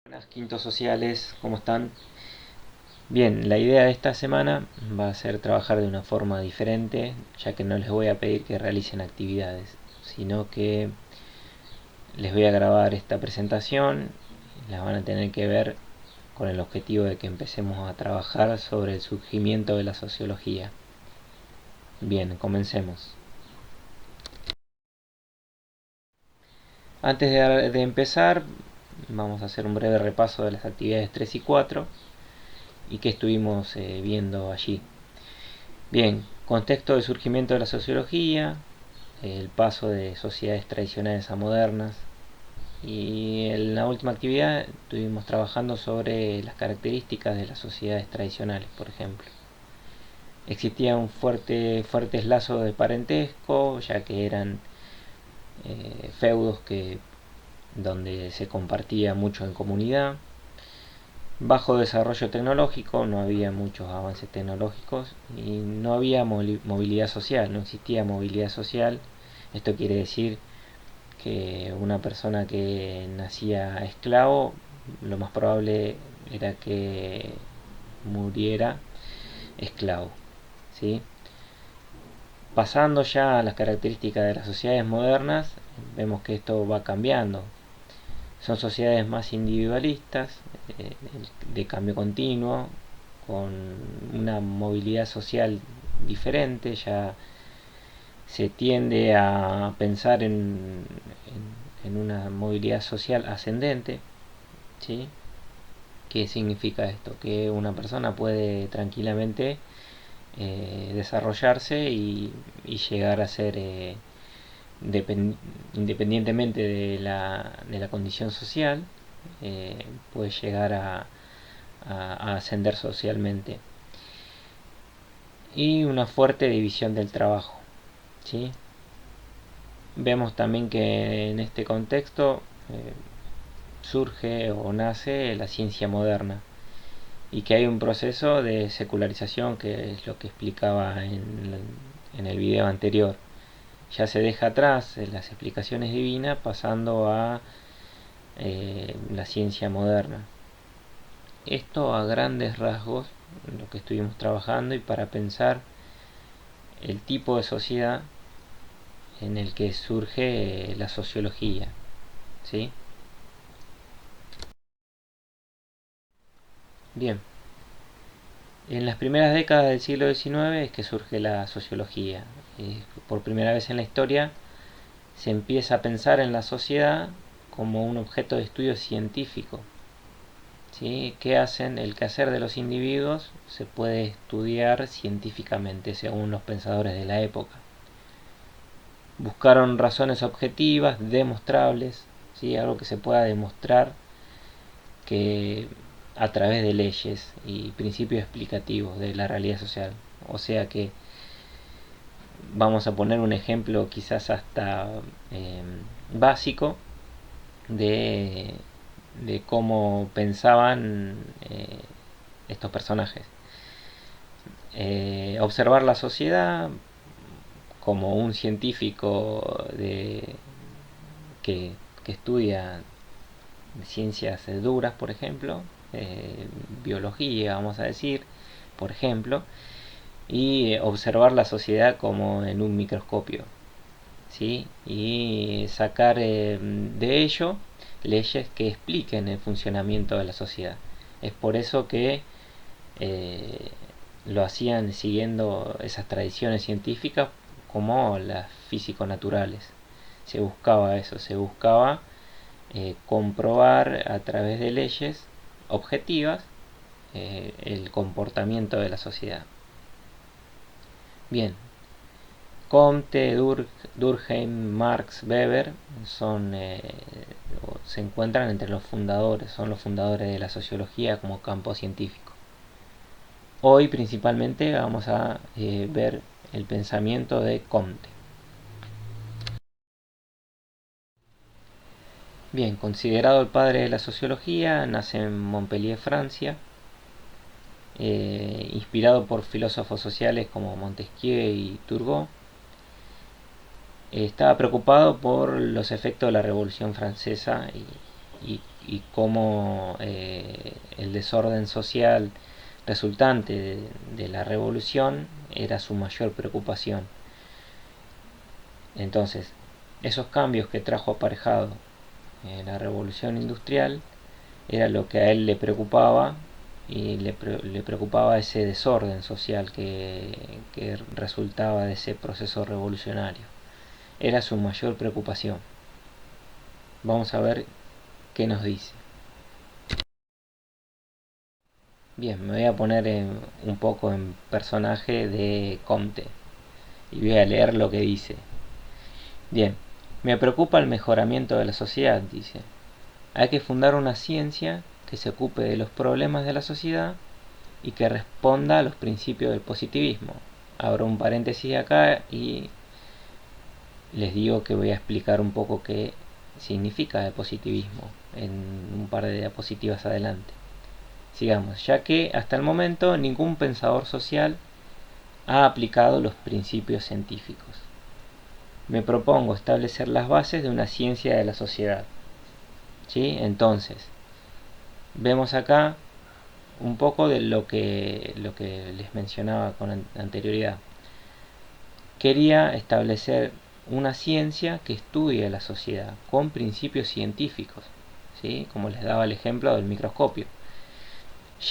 Buenas quintos sociales, ¿cómo están? Bien, la idea de esta semana va a ser trabajar de una forma diferente, ya que no les voy a pedir que realicen actividades, sino que les voy a grabar esta presentación, las van a tener que ver con el objetivo de que empecemos a trabajar sobre el surgimiento de la sociología. Bien, comencemos. Antes de empezar, vamos a hacer un breve repaso de las actividades 3 y 4 y qué estuvimos viendo allí. Bien, contexto del surgimiento de la sociología, el paso de sociedades tradicionales a modernas, y en la última actividad estuvimos trabajando sobre las características de las sociedades tradicionales, por ejemplo. Existía un fuertes lazos de parentesco, ya que eran feudos donde se compartía mucho en comunidad. Bajo desarrollo tecnológico, no había muchos avances tecnológicos y no había movilidad social, no existía movilidad social. Esto quiere decir que una persona que nacía esclavo, lo más probable era que muriera esclavo, ¿sí? Pasando ya a las características de las sociedades modernas, vemos que esto va cambiando. Son sociedades más individualistas, eh, de cambio continuo, con una movilidad social diferente. Ya se tiende a pensar en una movilidad social ascendente, ¿sí? ¿Qué significa esto? Que una persona puede tranquilamente desarrollarse y llegar a ser, independientemente de la condición social, puede llegar a ascender socialmente. Y una fuerte división del trabajo, ¿sí? Vemos también que en este contexto surge o nace la ciencia moderna y que hay un proceso de secularización, que es lo que explicaba en el video anterior. Ya se deja atrás las explicaciones divinas, pasando a la ciencia moderna. Esto a grandes rasgos, lo que estuvimos trabajando, y para pensar el tipo de sociedad en el que surge la sociología, ¿sí? Bien, en las primeras décadas del siglo XIX es que surge la sociología. Por primera vez en la historia se empieza a pensar en la sociedad como un objeto de estudio científico, ¿sí? ¿Qué hacen? El quehacer de los individuos se puede estudiar científicamente, según los pensadores de la época. Buscaron razones objetivas, demostrables, ¿sí? Algo que se pueda demostrar, que a través de leyes y principios explicativos de la realidad social. O sea que vamos a poner un ejemplo quizás hasta eh, básico de, de cómo pensaban estos personajes. Observar la sociedad como un científico que, que estudia ciencias duras, por ejemplo, biología, vamos a decir, por ejemplo, y observar la sociedad como en un microscopio, ¿sí? Y sacar de ello leyes que expliquen el funcionamiento de la sociedad. Es por eso que eh, lo hacían siguiendo esas tradiciones científicas como las físico-naturales. Se buscaba eso, se buscaba comprobar a través de leyes objetivas el comportamiento de la sociedad. Bien, Comte, Durkheim, Marx, Weber se encuentran entre los fundadores, son los fundadores de la sociología como campo científico. Hoy principalmente vamos a ver el pensamiento de Comte. Bien, considerado el padre de la sociología, nace en Montpellier, Francia, inspirado por filósofos sociales como Montesquieu y Turgot. Estaba preocupado por los efectos de la Revolución Francesa y cómo el desorden social resultante de la revolución era su mayor preocupación. Entonces, esos cambios que trajo aparejado la revolución industrial era lo que a él le preocupaba, y le preocupaba ese desorden social que resultaba de ese proceso revolucionario. Era su mayor preocupación. Vamos a ver qué nos dice. Bien, me voy a poner un poco en personaje de Comte y voy a leer lo que dice. Bien, me preocupa el mejoramiento de la sociedad, dice. Hay que fundar una ciencia que se ocupe de los problemas de la sociedad y que responda a los principios del positivismo. Abro un paréntesis acá y les digo que voy a explicar un poco qué significa el positivismo en un par de diapositivas adelante. Sigamos, ya que hasta el momento ningún pensador social ha aplicado los principios científicos. Me propongo establecer las bases de una ciencia de la sociedad. ¿Sí? Entonces, vemos acá un poco de lo que les mencionaba con anterioridad. Quería establecer una ciencia que estudie la sociedad con principios científicos, ¿sí? Como les daba el ejemplo del microscopio.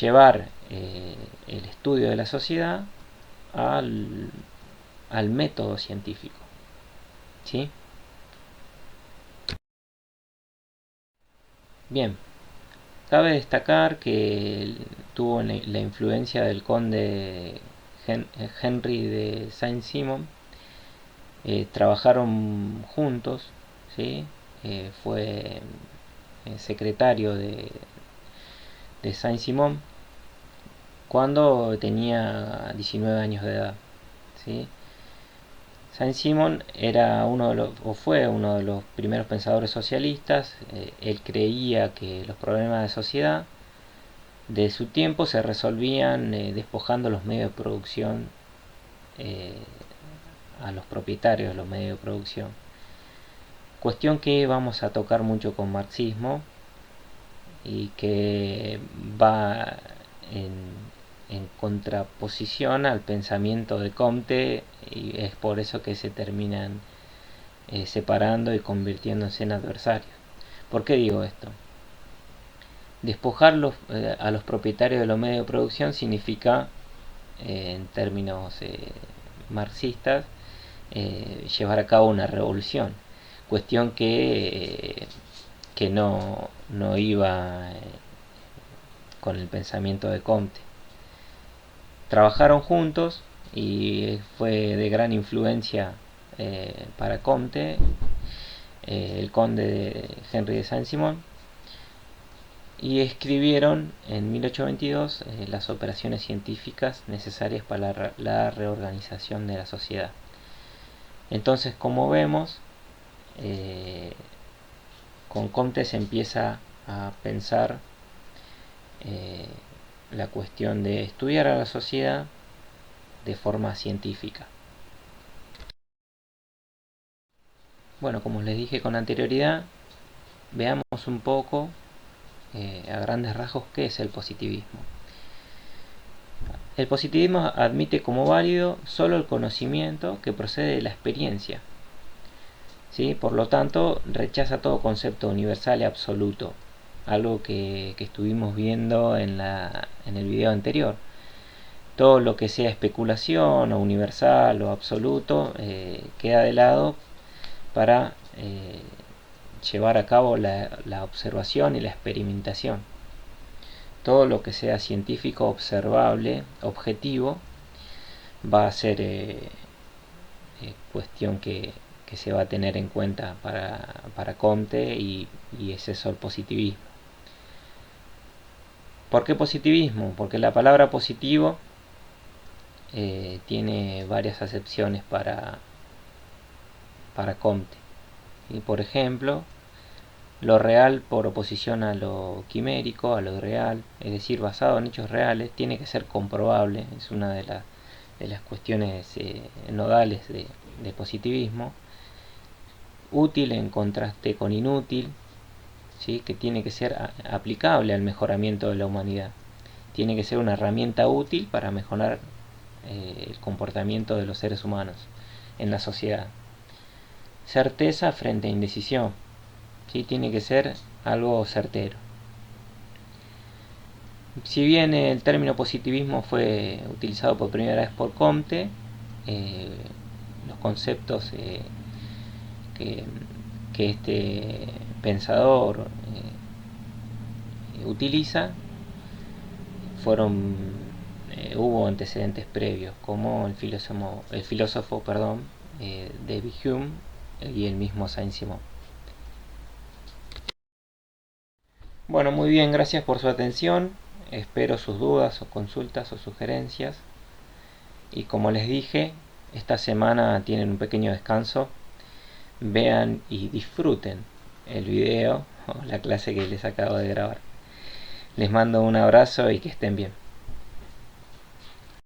Llevar el estudio de la sociedad al método científico, ¿sí? Bien, cabe destacar que tuvo la influencia del conde Henry de Saint-Simon. Trabajaron juntos, ¿sí? Fue secretario de Saint-Simon cuando tenía 19 años de edad, ¿sí? Saint-Simon era fue uno de los primeros pensadores socialistas. Él creía que los problemas de sociedad de su tiempo se resolvían despojando los medios de producción a los propietarios de los medios de producción. Cuestión que vamos a tocar mucho con marxismo y que va en contraposición al pensamiento de Comte, y es por eso que se terminan separando y convirtiéndose en adversarios. ¿Por qué digo esto? Despojar a los propietarios de los medios de producción significa, en términos marxistas, llevar a cabo una revolución. Cuestión que no iba con el pensamiento de Comte. Trabajaron juntos y fue de gran influencia para Comte, el conde de Henry de Saint-Simon, y escribieron en 1822 las operaciones científicas necesarias para la reorganización de la sociedad. Entonces, como vemos, con Comte se empieza a pensar la cuestión de estudiar a la sociedad de forma científica. Bueno, como les dije con anterioridad, veamos un poco a grandes rasgos qué es el positivismo. El positivismo admite como válido solo el conocimiento que procede de la experiencia, ¿sí? Por lo tanto, rechaza todo concepto universal y absoluto, algo que estuvimos viendo en el video anterior. Todo lo que sea especulación o universal o absoluto queda de lado para llevar a cabo la observación y la experimentación. Todo lo que sea científico, observable, objetivo, va a ser cuestión que se va a tener en cuenta para Comte, y es eso el positivismo. ¿Por qué positivismo? Porque la palabra positivo tiene varias acepciones para Comte. Y por ejemplo, lo real por oposición a lo quimérico, a lo irreal, es decir, basado en hechos reales, tiene que ser comprobable, es una de las cuestiones nodales de positivismo. Útil en contraste con inútil, ¿sí? Que tiene que ser aplicable al mejoramiento de la humanidad. Tiene que ser una herramienta útil para mejorar el comportamiento de los seres humanos en la sociedad. Certeza frente a indecisión, ¿sí? Tiene que ser algo certero. Si bien el término positivismo fue utilizado por primera vez por Comte, los conceptos que, que este pensador utiliza fueron hubo antecedentes previos, como el filósofo David Hume y el mismo Saint-Simon. Bueno, muy bien, gracias por su atención. Espero sus dudas o consultas o sugerencias. Y como les dije, esta semana tienen un pequeño descanso. Vean y disfruten el video o la clase que les acabo de grabar. Les mando un abrazo y que estén bien.